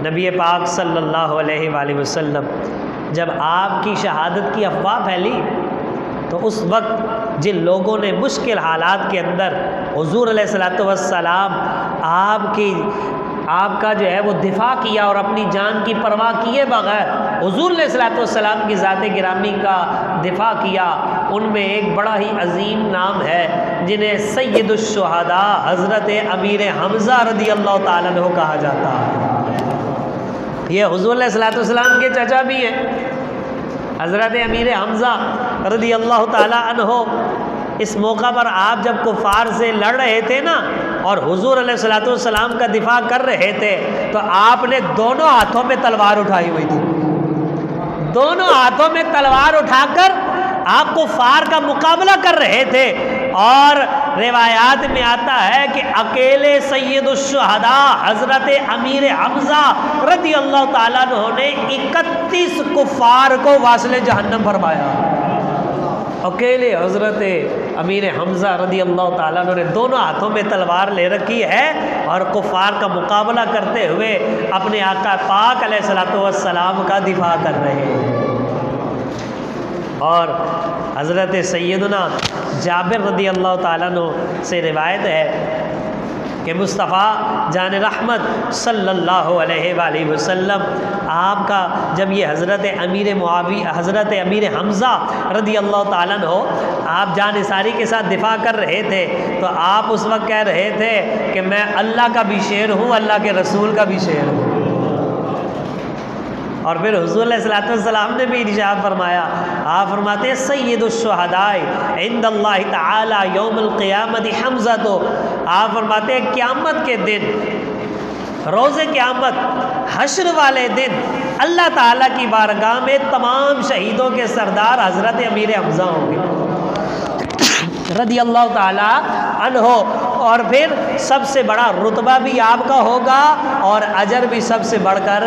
नबी पाक सल्लल्लाहु अलैहि वसल्लम जब आपकी शहादत की अफवाह फैली तो उस वक्त जिन लोगों ने मुश्किल हालात के अंदर हुजूर अलैहिस्सलातु वस्सलाम आपका जो है वो दिफा किया और अपनी जान की परवाह किए बगैर हुजूर अलैहिस्सलातु वस्सलाम की ज़ात गिरामी का दिफा किया, उनमें एक बड़ा ही अजीम नाम है जिन्हें सय्यदुश शुहदा हज़रत अमीर हमज़ा रदी अल्लाह ताला अन्हु कहा जाता है। ये हुजूर अलैहिस्सलातु वस्सलाम के चाचा भी हैं, हज़रत अमीर हमज़ा रदी अल्लाह ताला अन्हु। इस मौका पर आप जब कुफ़ार से लड़ रहे थे ना और हुजूर अलैहिस्सलातु वस्सलाम का दिफा कर रहे थे तो आपने दोनों हाथों में तलवार उठाई हुई थी। दोनों हाथों में तलवार उठाकर आप कुफ़ार का मुकाबला कर रहे थे। और रिवायात में आता है कि अकेले सय्यदुश शुहदा हज़रत अमीर हमज़ा रज़ी अल्लाह ताला अन्हु ने 31 कुफ़ार को वासिले जहन्नम फरमाया। अकेले हज़रत अमीर हमज़ा रज़ी अल्लाह ताला अन्हु ने दोनों हाथों में तलवार ले रखी है और कुफ़ार का मुकाबला करते हुए अपने आका पाक अलैहिस्सलातु वस्सलाम का दिफा कर रहे हैं। और हज़रत सैयदना जाबिर रज़ी अल्लाह ताला अन्हु से रिवायत है कि मुस्तफ़ा जान रहमत सल्लल्लाहु अलैहि वसल्लम आपका जब ये हज़रत अमीर हमज़ा रज़ी अल्लाह ताला अन्हु आप जान निसारी के साथ दिफा कर रहे थे तो आप उस वक्त कह रहे थे कि मैं अल्लाह का भी शेर हूँ, अल्लाह के रसूल का भी शेर हूँ। और फिर हुज़ूर अलैहिस्सलातु वस्सलाम ने भी इरशाद फरमाया, आप फरमाते हैं सय्यदुश शुहदाए इंदल्लाहि तआला यौमुल क़ियामति हमज़ा। तो आप फरमाते हैं क़यामत के दिन, रोज़े क़यामत, हश्र वाले दिन अल्लाह ताला की बारगाह में तमाम शहीदों के सरदार हज़रत अमीर हमज़ा होंगे रज़ी अल्लाह ताला अन्हु। और फिर सबसे बड़ा रुतबा भी आपका होगा और अजर भी सबसे बढ़कर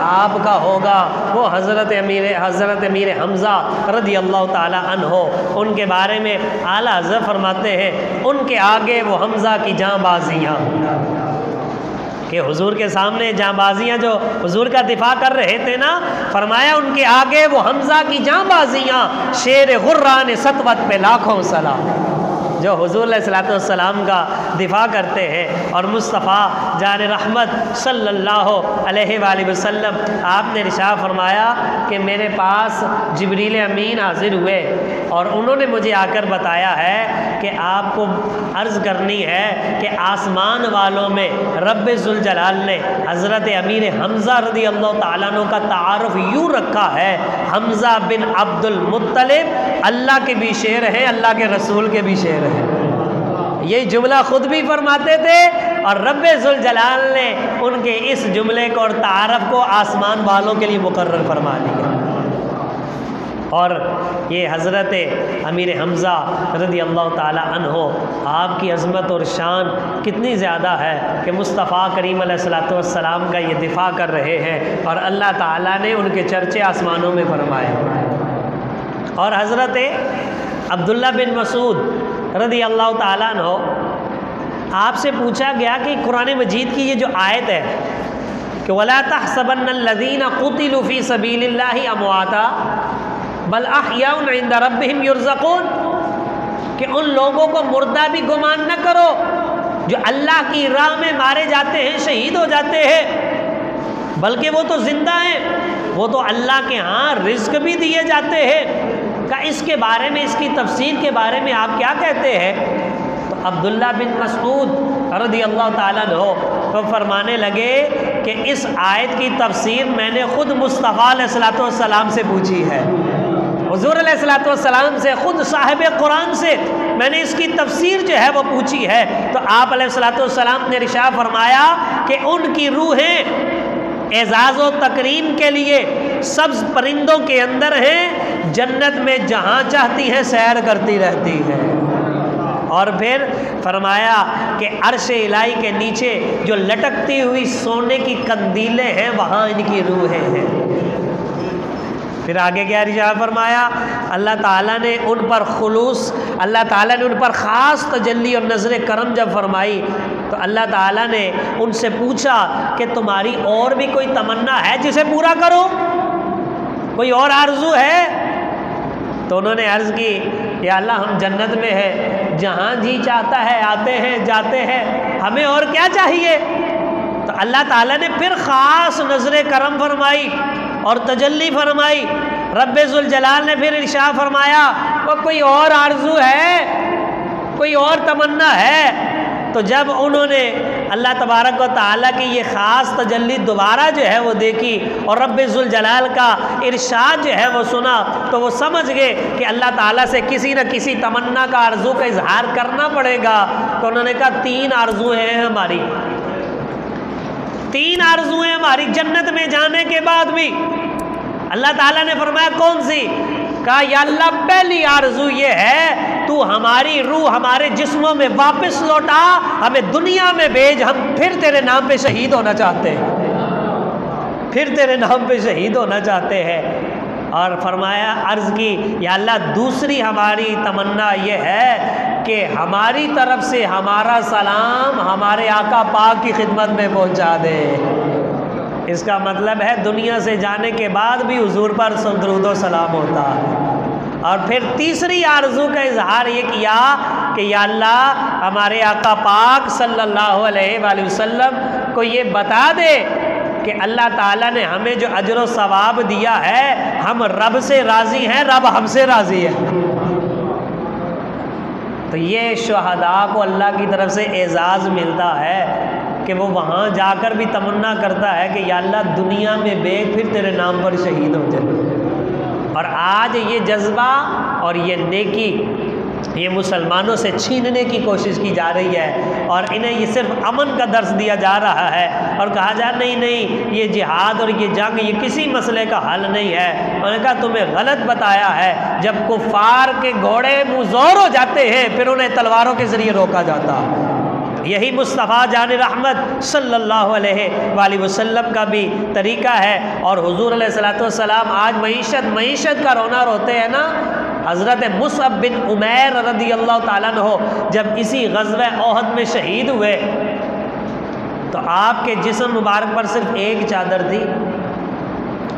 आपका होगा। वो हज़रत अमीर हमज़ा रज़ी अल्लाह ताला अन्हु, उनके बारे में आला हज़रत फरमाते हैं उनके आगे वो हमज़ा की जाँबाज़ियाँ कि हुजूर के सामने जाँबाज़ियाँ जो हुजूर का दिफा कर रहे थे ना, फरमाया उनके आगे वो हमज़ा की जाँबाज़ियाँ शेर गुर्रान सतवत पे लाखों सलाम जो हुजूर अलैहिस्सलातु वस्सलाम का दिफा करते हैं। और मुस्तफ़ा जान रहमत सल्लल्लाहु अलैहि वसल्लम आपने इरशाद फरमाया कि मेरे पास जिब्रील अमीन हाजिर हुए और उन्होंने मुझे आकर बताया है कि आपको अर्ज़ करनी है कि आसमान वालों में रब्बे ज़ुल जलाल ने हज़रत अमीर हमज़ा रज़ी अल्लाह ताला अन्हु का तारुफ़ यूँ रखा है, हमज़ा बिन अब्दुल मुत्तलिब अल्लाह के भी शेर हैं, अल्लाह के रसूल के भी शेर हैं। यही जुमला ख़ुद भी फरमाते थे और रब्बे ज़ुल जलाल ने उनके इस जुमले को और तारफ़ को आसमान वालों के लिए मुकर्रर फरमा दिया। और ये हज़रत अमीर हमज़ा रज़ी अल्लाह ताला अन्हु, आपकी अज़मत और शान कितनी ज़्यादा है कि मुस्तफ़ा करीम अलैहिस्सलातु वस्सलाम का ये दिफा कर रहे हैं और अल्लाह ताला ने उनके चर्चे आसमानों में फरमाए। और हज़रत अब्दुल्ला बिन मसूद रज़ी अल्लाह ताला अन्हु, आपसे पूछा गया कि कुरान मजीद की ये जो आयत है कि वला तहसबन्नल्लज़ीना क़ुतिलू फ़ी सबीलिल्लाहि अमवाता बल अहयाउन इंदा रब्बिहिम युरज़क़ून, कि उन लोगों को मुर्दा भी गुमान न करो जो अल्लाह की राह में मारे जाते हैं, शहीद हो जाते हैं, बल्कि वो तो ज़िंदा हैं, वो तो अल्लाह के यहाँ रिज़्क़ भी दिए जाते हैं। का इसके बारे में, इसकी तफसीर के बारे में आप क्या कहते हैं? तो अब्दुल्ला बिन मसूद रज़ी अल्लाह ताला अन्हु तो फरमाने लगे कि इस आयत की तफसीर मैंने ख़ुद मुस्तफ़ा अलैहिस्सलातु वस्सलाम से पूछी है, हुज़ूर अलैहिस्सलातु वस्सलाम से, ख़ुद साहिब कुरान से मैंने इसकी तफसीर जो है वो पूछी है। तो आप अलैहिस्सलातु वस्सलाम ने इरशाद फरमाया कि उनकी रूहें एज़ाज़ व तकरीम के लिए सब्ज़ परिंदों के अंदर हैं, जन्नत में जहाँ चाहती हैं सैर करती रहती हैं। और फिर फरमाया कि अर्श इलाही के नीचे जो लटकती हुई सोने की कंदीलें हैं वहाँ इनकी रूहें हैं। फिर आगे क्या इरशाद फरमाया, अल्लाह ताला ने उन पर खुलूस, अल्लाह ताला ने उन पर ख़ास तजल्ली और नज़र करम जब फरमाई तो अल्लाह ताला ने उनसे पूछा कि तुम्हारी और भी कोई तमन्ना है जिसे पूरा करो, कोई और आरजू है? तो उन्होंने अर्ज़ की, या अल्लाह हम जन्नत में हैं, जहाँ जी चाहता है आते हैं जाते हैं, हमें और क्या चाहिए? तो अल्लाह ताला ने फिर ख़ास नज़र करम फरमाई और तजल्ली फरमाई। रब्बे ज़ुल जलाल ने फिर इरशाद फरमाया, वो कोई और आरजू है, कोई और तमन्ना है? तो जब उन्होंने अल्लाह तबारक व तआला की ये ख़ास तजल्ली दोबारा जो है वो देखी और रब्बे ज़ुल जलाल का इरशाद जो है वो सुना, तो वो समझ गए कि अल्लाह ताला से किसी न किसी तमन्ना का आरजू का इजहार करना पड़ेगा। तो उन्होंने कहा 3 आरजुएँ हैं हमारी, 3 आरजुएँ हमारी जन्नत में जाने के बाद भी। अल्लाह ताला ने फरमाया कौन सी? कहा या अल्लाह पहली आरजू ये है तू हमारी रूह हमारे जिस्मों में वापस लौटा, हमें दुनिया में भेज, हम फिर तेरे नाम पे शहीद होना चाहते हैं, फिर तेरे नाम पे शहीद होना चाहते हैं। और फरमाया अर्ज़ की या अल्लाह दूसरी हमारी तमन्ना ये है कि हमारी तरफ से हमारा सलाम हमारे आका पाक की खिदमत में पहुंचा दे। इसका मतलब है दुनिया से जाने के बाद भी हुजूर पर दरूद व सलाम होता है। और फिर तीसरी आरजू का इजहार ये किया कि या अल्लाह हमारे आका पाक सल्लल्लाहु अलैहि वसल्लम को ये बता दे कि अल्लाह ताला ने हमें जो अजर व सवाब दिया है हम रब से राज़ी हैं, रब हमसे राज़ी है। तो ये शुहदा को अल्लाह की तरफ से एजाज़ मिलता है कि वो वहाँ जाकर भी तमन्ना करता है कि या अल्लाह दुनिया में भेज, फिर तेरे नाम पर शहीद हो जाए। और आज ये जज्बा और ये नेकी ये मुसलमानों से छीनने की कोशिश की जा रही है और इन्हें ये सिर्फ अमन का दर्स दिया जा रहा है और कहा जा नहीं नहीं ये जिहाद और ये जंग ये किसी मसले का हल नहीं है। उन्होंने कहा तुम्हें गलत बताया है। जब कुफार के घोड़े मुज़ोर हो जाते हैं फिर उन्हें तलवारों के ज़रिए रोका जाता। यही मुस्तफ़ा जान रहमत सल्लल्लाहु अलैहि वसल्लम का भी तरीक़ा है। और हुज़ूर अलैहिस्सलातु वस्सलाम आज मईशत का रोना रोते हैं ना। हज़रत मुसअब बिन उमैर रज़ियल्लाहु ताला अन्हु जब इसी ग़ज़वा ओहद में शहीद हुए तो आपके जिस्म मुबारक पर सिर्फ एक चादर थी,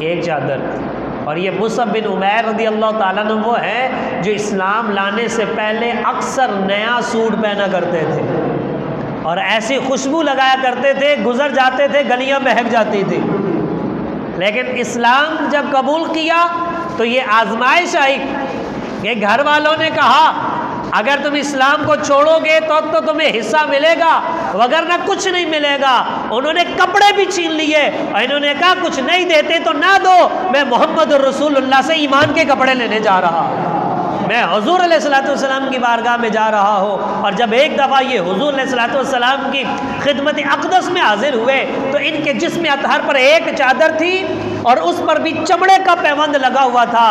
एक चादर। और ये मुसअब बिन उमैर रज़ियल्लाहु ताला अन्हु वो है जो इस्लाम लाने से पहले अक्सर नया सूट पहना करते थे और ऐसी खुशबू लगाया करते थे, गुजर जाते थे गलियां महक जाती थी। लेकिन इस्लाम जब कबूल किया तो ये आजमाइश आई कि घर वालों ने कहा अगर तुम इस्लाम को छोड़ोगे तो तुम्हें हिस्सा मिलेगा वगरना कुछ नहीं मिलेगा। उन्होंने कपड़े भी छीन लिए और इन्होंने कहा कुछ नहीं देते तो ना दो, मैं मोहम्मद रसूलुल्लाह से ईमान के कपड़े लेने जा रहा हूँ, मैं हुजूर अलैहिस्सलातु वस्सलाम की बारगाह में जा रहा हूँ। और जब एक दफ़ा ये हुजूर अलैहिस्सलातु वस्सलाम की खिदमत अक़दस में हाजिर हुए तो इनके जिस्म अतहर पर एक चादर थी और उस पर भी चमड़े का पैबंद लगा हुआ था।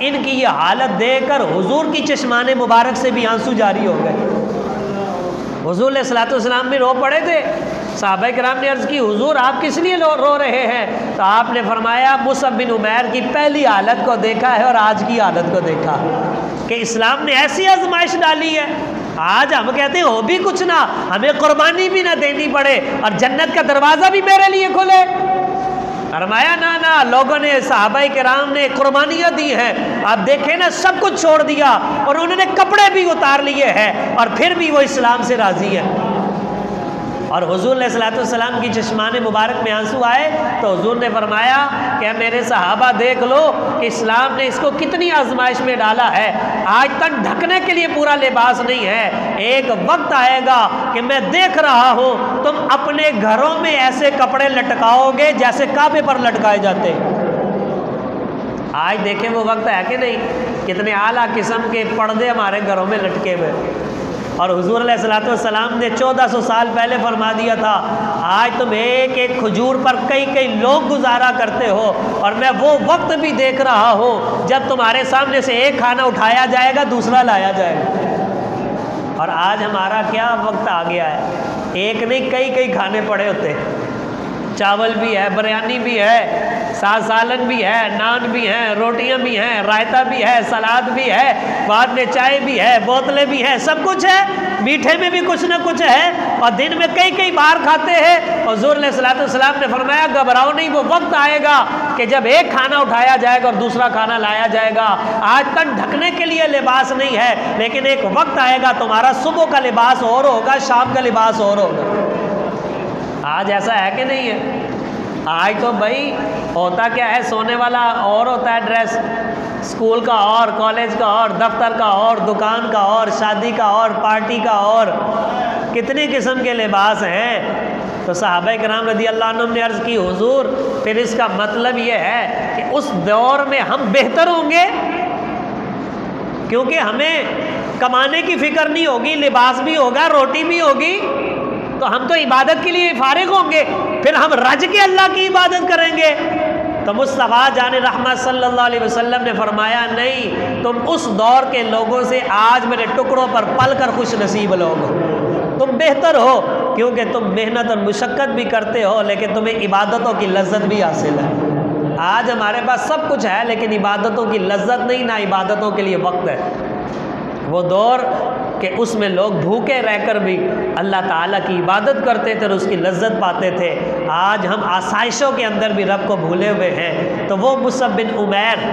इनकी ये हालत देखकर हुजूर की चश्माने मुबारक से भी आंसू जारी हो गए। हुजूर अलैहिस्सलातु वस्सलाम भी रो पड़े थे। सहाबा किराम ने अर्ज़ की हुजूर आप किस लिए रो रहे हैं? तो आपने फरमाया मुसअब बिन उमैर की पहली हालत को देखा है और आज की हालत को देखा कि इस्लाम ने ऐसी आजमाइश डाली है। आज हम कहते हैं हो भी कुछ ना, हमें कुर्बानी भी ना देनी पड़े और जन्नत का दरवाज़ा भी मेरे लिए खुले। फरमाया ना ना, लोगों ने सहाबाए किराम ने कुर्बानियाँ दी हैं। आप देखें ना सब कुछ छोड़ दिया और उन्होंने कपड़े भी उतार लिए हैं और फिर भी वो इस्लाम से राज़ी है। और हुजूर अलैहिस्सलातु वस्सलाम की चश्माने मुबारक में आंसू आए तो हुजूर ने फरमाया कि मेरे सहाबा देख लो कि इस्लाम ने इसको कितनी आजमाइश में डाला है। आज तक ढकने के लिए पूरा लिबास नहीं है, एक वक्त आएगा कि मैं देख रहा हूँ तुम अपने घरों में ऐसे कपड़े लटकाओगे जैसे काबे पर लटकाए जाते। आज देखें वो वक्त है कि नहीं, कितने आला किस्म के पर्दे हमारे घरों में लटके हुए। और हुजूर अलैहिस्सलातु वस्सलाम ने 1400 साल पहले फरमा दिया था आज तुम एक एक खजूर पर कई कई लोग गुजारा करते हो और मैं वो वक्त भी देख रहा हूँ जब तुम्हारे सामने से एक खाना उठाया जाएगा दूसरा लाया जाएगा। और आज हमारा क्या वक्त आ गया है, एक नहीं कई कई खाने पड़े होते हैं। चावल भी है, बिरयानी भी है, सालन भी है, नान भी हैं, रोटियां भी हैं, रायता भी है, सलाद भी है, बाद में चाय भी है, बोतलें भी हैं, सब कुछ है। मीठे में भी कुछ ना कुछ है और दिन में कई कई बार खाते हैं। हुज़ूर अलैहिस्सलाम ने फरमाया घबराओ नहीं, वो वक्त आएगा कि जब एक खाना उठाया जाएगा और दूसरा खाना लाया जाएगा। आज तक ढकने के लिए लिबास नहीं है, लेकिन एक वक्त आएगा तुम्हारा सुबह का लिबास और होगा, शाम का लिबास और होगा। आज ऐसा है कि नहीं है? आज तो भाई होता क्या है, सोने वाला और होता है ड्रेस, स्कूल का और, कॉलेज का और, दफ्तर का और, दुकान का और, शादी का और, पार्टी का और, कितने किस्म के लिबास हैं। तो सहाबा किराम रज़ी अल्लाह अन्हुम ने अर्ज़ की हुजूर फिर इसका मतलब ये है कि उस दौर में हम बेहतर होंगे, क्योंकि हमें कमाने की फ़िक्र नहीं होगी, लिबास भी होगा, रोटी भी होगी, तो हम तो इबादत के लिए फारिग होंगे, फिर हम रज के अल्लाह की इबादत करेंगे। तो मुस्तफ़ा जाने रहमत सल्लल्लाहु अलैहि वसल्लम ने फरमाया नहीं, तुम उस दौर के लोगों से आज मेरे टुकड़ों पर पल कर खुश नसीब लोग हो, तुम बेहतर हो, क्योंकि तुम मेहनत और मुशक्क़त भी करते हो, लेकिन तुम्हें इबादतों की लज्जत भी हासिल है। आज हमारे पास सब कुछ है लेकिन इबादतों की लज्जत नहीं, ना इबादतों के लिए वक्त है। वो दौर कि उसमें लोग भूखे रहकर भी अल्लाह ताला की इबादत करते थे और उसकी लज्जत पाते थे। आज हम आसाइशों के अंदर भी रब को भूले हुए हैं। तो वो मुसअब बिन उमैर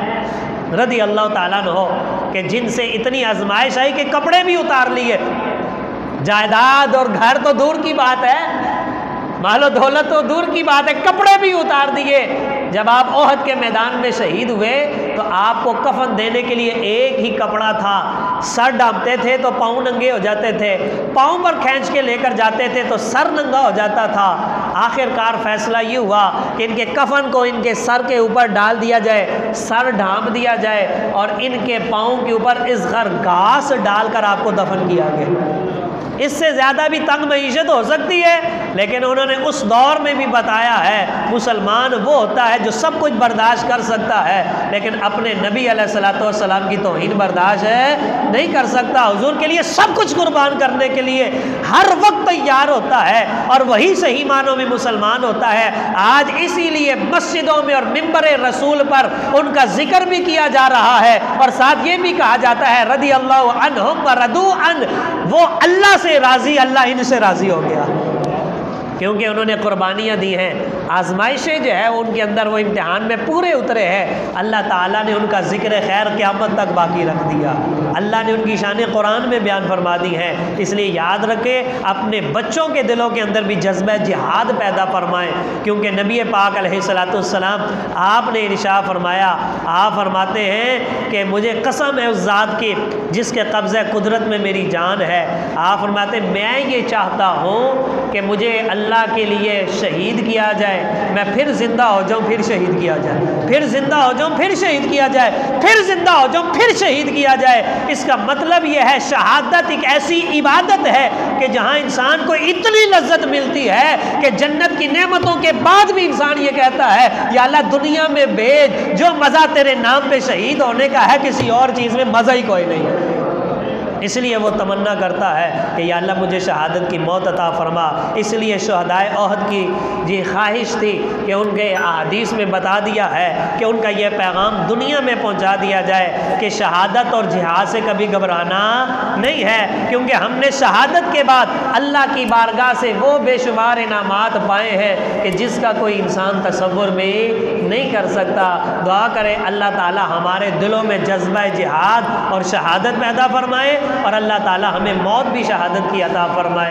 रज़ी अल्लाह ताला अन्हु कि जिनसे इतनी आजमाइश आई कि कपड़े भी उतार लिए, जायदाद और घर तो दूर की बात है, मालो दौलत तो दूर की बात है, कपड़े भी उतार दिए। जब आप ओहद के मैदान में शहीद हुए तो आपको कफन देने के लिए एक ही कपड़ा था, सर ढांपते थे तो पाँव नंगे हो जाते थे, पाँव पर खींच के लेकर जाते थे तो सर नंगा हो जाता था। आखिरकार फैसला ये हुआ कि इनके कफन को इनके सर के ऊपर डाल दिया जाए, सर ढांप दिया जाए और इनके पाँव के ऊपर इज़्ग़र घास डालकर आपको दफन किया गया। इससे ज़्यादा भी तंग मईशत हो सकती है, लेकिन उन्होंने उस दौर में भी बताया है मुसलमान वो होता है जो सब कुछ बर्दाश्त कर सकता है, लेकिन अपने नबी अलैहिस्सलातु वस्सलाम की तौहीन बर्दाश्त नहीं कर सकता। हुजूर के लिए सब कुछ कुर्बान करने के लिए हर वक्त तैयार होता है और वही सही मानों में मुसलमान होता है। आज इसीलिए मस्जिदों में और मिंबर रसूल पर उनका जिक्र भी किया जा रहा है और साथ ये भी कहा जाता है रज़ी अल्लाहु अन्हुम व रदू अन, वो अल्लाह से राज़ी, अल्लाह इनसे राज़ी हो गया, क्योंकि उन्होंने कुर्बानियाँ दी हैं। आजमाइशें जो है उनके अंदर वो इम्तिहान में पूरे उतरे हैं। अल्लाह ताला ने उनका ज़िक्र खैर क़यामत तक बाकी रख दिया। अल्लाह ने उनकी शान कुरान में बयान फरमा दी है। इसलिए याद रखें, अपने बच्चों के दिलों के अंदर भी जज्बा जिहाद पैदा फरमाएँ, क्योंकि नबी पाक अलैहिस्सलाम आपने इरशाद फरमाया, आप फरमाते हैं कि मुझे कसम है उस ज़ात की जिसके कब्ज़े कुदरत में मेरी जान है। आप फरमाते मैं ये चाहता हूँ कि मुझे अल्लाह के लिए शहीद किया जाए, मैं फिर ज़िंदा हो जाऊँ, फिर शहीद किया जाए, फिर ज़िंदा हो जाऊँ, फिर शहीद किया जाए, फिर ज़िंदा हो जाऊँ, फिर शहीद किया जाए। इसका मतलब यह है शहादत एक ऐसी इबादत है कि जहाँ इंसान को इतनी लज्जत मिलती है कि जन्नत की नेमतों के बाद भी इंसान ये कहता है या अल्लाह दुनिया में भेज, जो मज़ा तेरे नाम पे शहीद होने का है किसी और चीज़ में मज़ा ही कोई नहीं है। इसलिए वो तमन्ना करता है कि या अल्लाह मुझे शहादत की मौत अता फरमा। इसलिए शुहदाए ओहद की ये ख्वाहिश थी कि उनके अहादीस में बता दिया है कि उनका ये पैगाम दुनिया में पहुंचा दिया जाए कि शहादत और जिहाद से कभी घबराना नहीं है, क्योंकि हमने शहादत के बाद अल्लाह की बारगाह से वो बेशुमार इनामात पाए हैं कि जिसका कोई इंसान तसव्वुर में नहीं कर सकता। दुआ करें अल्लाह ताला हमारे दिलों में जज्बा जिहाद और शहादत पैदा फरमाए और अल्लाह ताला हमें मौत भी शहादत की अता फरमाए।